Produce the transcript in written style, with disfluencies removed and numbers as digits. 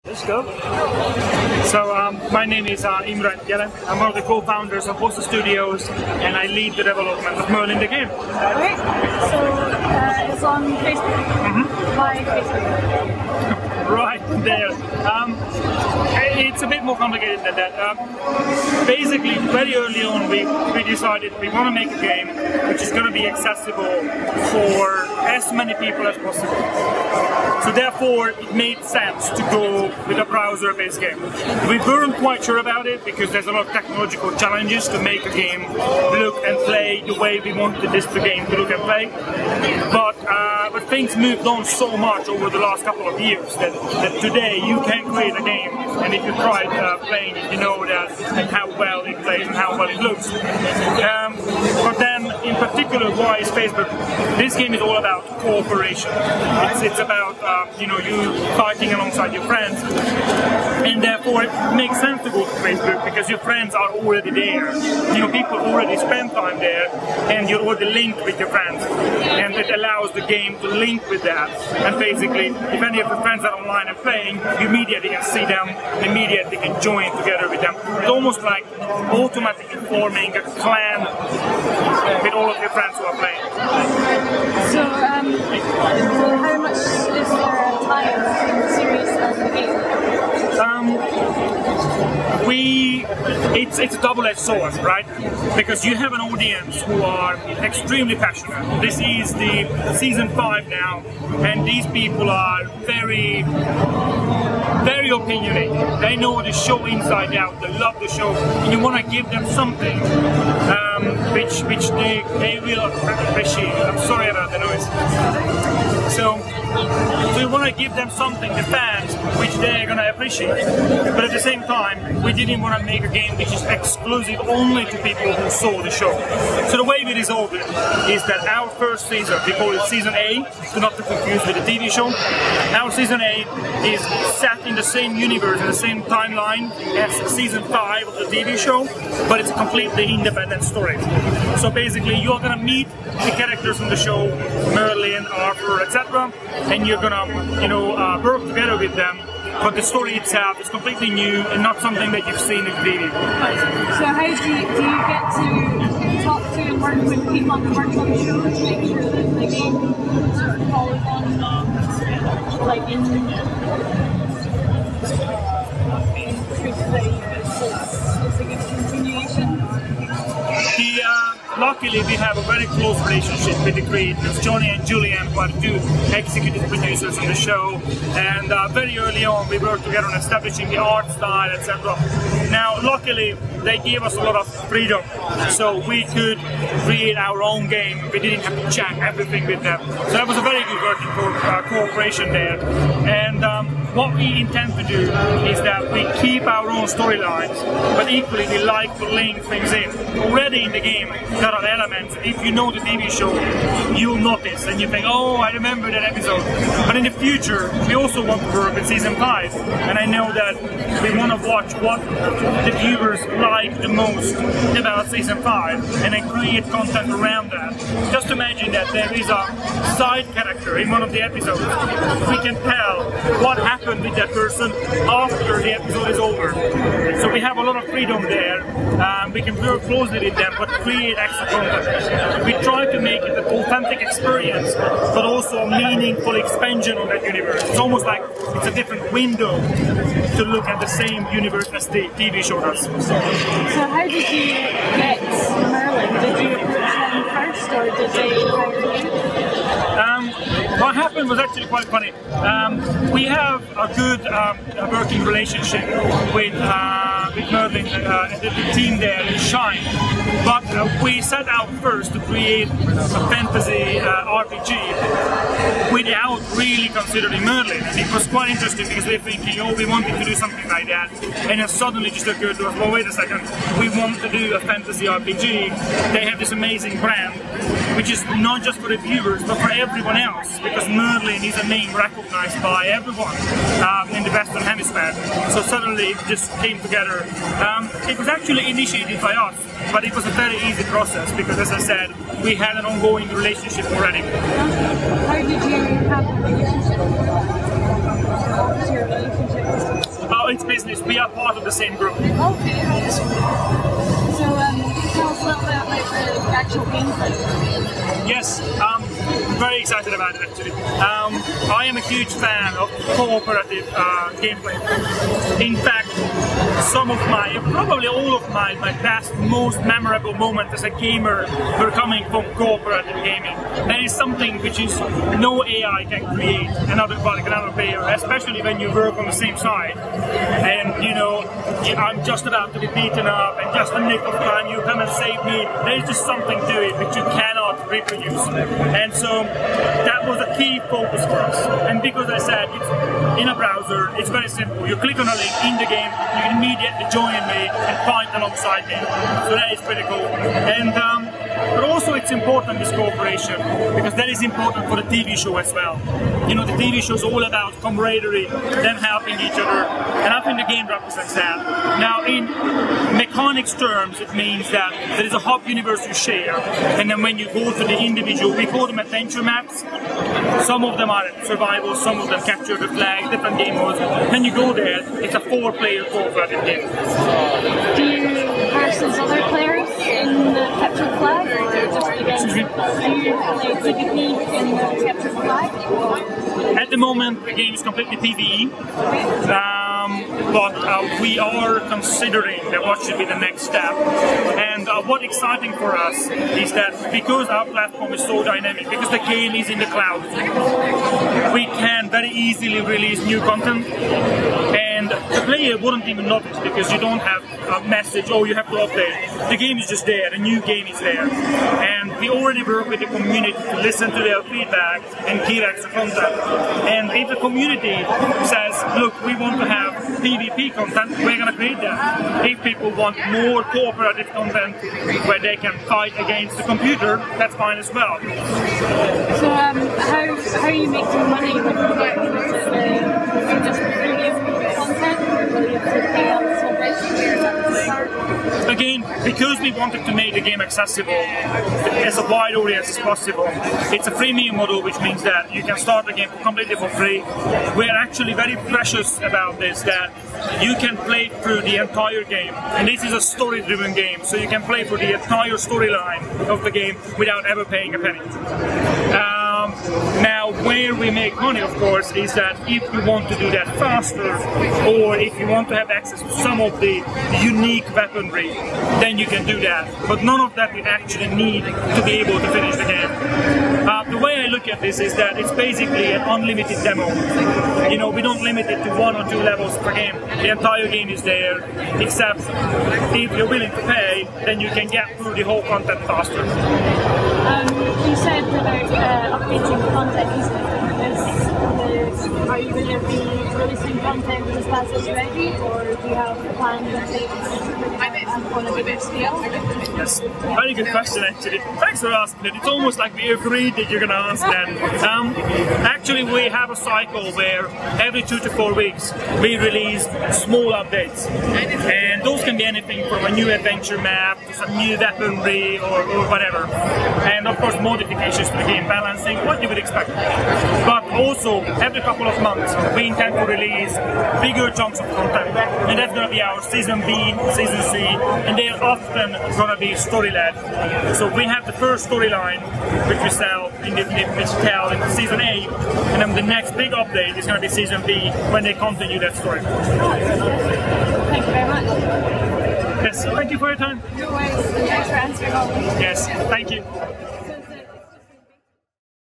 Let's go. So my name is Imran Yelen. I'm one of the co-founders of Bossa Studios, and I lead the development of Merlin the game. Okay, so it's on Facebook. Why Facebook? Right there. It's a bit more complicated than that. Basically, very early on, we decided we want to make a game which is going to be accessible for as many people as possible. So therefore, it made sense to go with a browser-based game. We weren't quite sure about it because there's a lot of technological challenges to make a game look and play the way we wanted this game to look and play. But things moved on so much over the last couple of years that today you can create a game, and if you try playing it, you know that and how well it plays and how well it looks. But then, in particular, why is Facebook? This game is all about cooperation. It's about you fighting alongside your friends, and therefore it makes sense to go to Facebook because your friends are already there. People already spend time there, and you're already linked with your friends, and it allows the game to link with that. And basically, if any of your friends are online and playing, you immediately can see them, immediately can join together with them. It's almost like automatically forming a clan with all of your friends who are playing. So, how much is there time between the series and the game? It's a double-edged sword, right? Because you have an audience who are extremely passionate. This is the season 5 now, and these people are very, very opinionated. They know the show inside out. They love the show, and you want to give them something which they will appreciate. I'm sorry about the noise. So we want to give them something, the fans, which they're going to appreciate. But at the same time, we didn't want to make a game which is exclusive only to people who saw the show. So the way we resolved it is that our first season, we call it Season A, so not to confuse with the TV show. Our Season A is set in the same universe, in the same timeline as Season 5 of the TV show, but it's a completely independent story. So basically, you're going to meet the characters from the show, Merlin, Arthur, etc., and you're gonna, work together with them. But the story itself is completely new and not something that you've seen in TV. So how do you get to talk to and work with people on the show to make sure that the game sort of follows on, like in it's a good continuation? Luckily, we have a very close relationship with the creators, Johnny and Julian, who are the two executive producers on the show. And very early on, we worked together on establishing the art style, etc. Now, luckily, they gave us a lot of freedom, so we could create our own game. We didn't have to check everything with them. So that was a very good working cooperation there. And what we intend to do is that we keep our own storylines, but equally we like to link things in. Already in the game, there are elements, if you know the TV show, you'll notice and you think, oh, I remember that episode. But in the future, we also want to work with Season 5, and I know that we want to watch what the viewers like the most about Season 5 and then create content around that. Just imagine that there is a side character in one of the episodes. We can tell what happened with that person after the episode is over. So we have a lot of freedom there. We can work closely with them, but create extra content. We try to make it an authentic experience, but also a meaningful expansion of that universe. It's almost like it's a different window to look at the same universe as the TV show does. So how did you get Merlin? Did you approach them first, or did they hire you? What happened was actually quite funny. We have a good working relationship with Merlin, the team there in Shine. But we set out first to create a fantasy RPG without really considering Merlin. And it was quite interesting because we're thinking, oh, we wanted to do something like that. And then suddenly just occurred to us, well, wait a second, we want to do a fantasy RPG. They have this amazing brand, which is not just for the viewers, but for everyone else, because Merlin is a name recognized by everyone in the Western Hemisphere. So suddenly it just came together. It was actually initiated by us, but it was a very easy process because, as I said, we had an ongoing relationship already. How did you have a relationship? What was your relationship? business, we are part of the same group. Okay, right. So, tell us a little bit about the actual gameplay. Yes, I'm very excited about it actually. I am a huge fan of cooperative gameplay. In fact, probably all of my best, most memorable moments as a gamer were coming from cooperative gaming. That is something which is no AI can create another player, especially when you work on the same side. And you know, I'm just about to be beaten up, and just a nick of time you come and save me. There is just something to it which you cannot reproduce. And so that was a key focus for us. And because I said it's in a browser, it's very simple. You click on a link in the game, you immediately join me and fight alongside me. So that is pretty cool. And but also it's important, this cooperation, because that is important for the TV show as well. You know, the TV show is all about camaraderie, them helping each other, and I think the game represents that. Now, in mechanics terms, it means that there is a hub universe you share, and then when you go to the individual, we call them adventure maps. Some of them are survival, some of them capture the flag, different game modes. When you go there, it's a 4-player cooperative game. Do you versus other players in the capture the flag, or just against? Do you play PvP in the capture the flag? At the moment, the game is completely PvE. But we are considering that what should be the next step. And what's exciting for us is that because our platform is so dynamic, because the game is in the cloud, we can very easily release new content. And the player wouldn't even notice because you don't have a message, oh, you have to update. The game is just there, the new game is there. And we already work with the community to listen to their feedback and give extra content. And if the community says, look, we want to have PvP content, we're going to create that. If people want more cooperative content where they can fight against the computer, that's fine as well. So how are you making money with the game? Is it just premium content, or will you have to pay out Again, because we wanted to make the game accessible as a wide audience as possible, it's a freemium model, which means that you can start the game completely for free. We're actually very precious about this, that you can play through the entire game, and this is a story-driven game, so you can play through the entire storyline of the game without ever paying a penny. Now, where we make money, of course, is that if you want to do that faster, or if you want to have access to some of the unique weaponry, then you can do that. But none of that we actually need to be able to finish the game. The way I look at this is that it's basically an unlimited demo. You know, we don't limit it to 1 or 2 levels per game. The entire game is there, except if you're willing to pay, then you can get through the whole content faster. You said about updating the content. Are you going to be releasing content as fast as ready, or do you have plans to take on a bigger scale? Yes, very good question actually. Thanks for asking it. It's almost like we agreed that you're going to ask that. Actually, we have a cycle where every 2 to 4 weeks we release small updates, and those can be anything from a new adventure map to some new weaponry or whatever, and of course modifications to the game, balancing what you would expect. But also every couple of months we intend to release bigger chunks of content, and that's going to be our Season B, Season C, and they are often going to be story-led. So we have the first storyline which we tell in Season A, and then the next big update is going to be Season B when they continue that story. Thank you very much. Yes, thank you for your time. No worries. Thanks for answering all. Yes, thank you.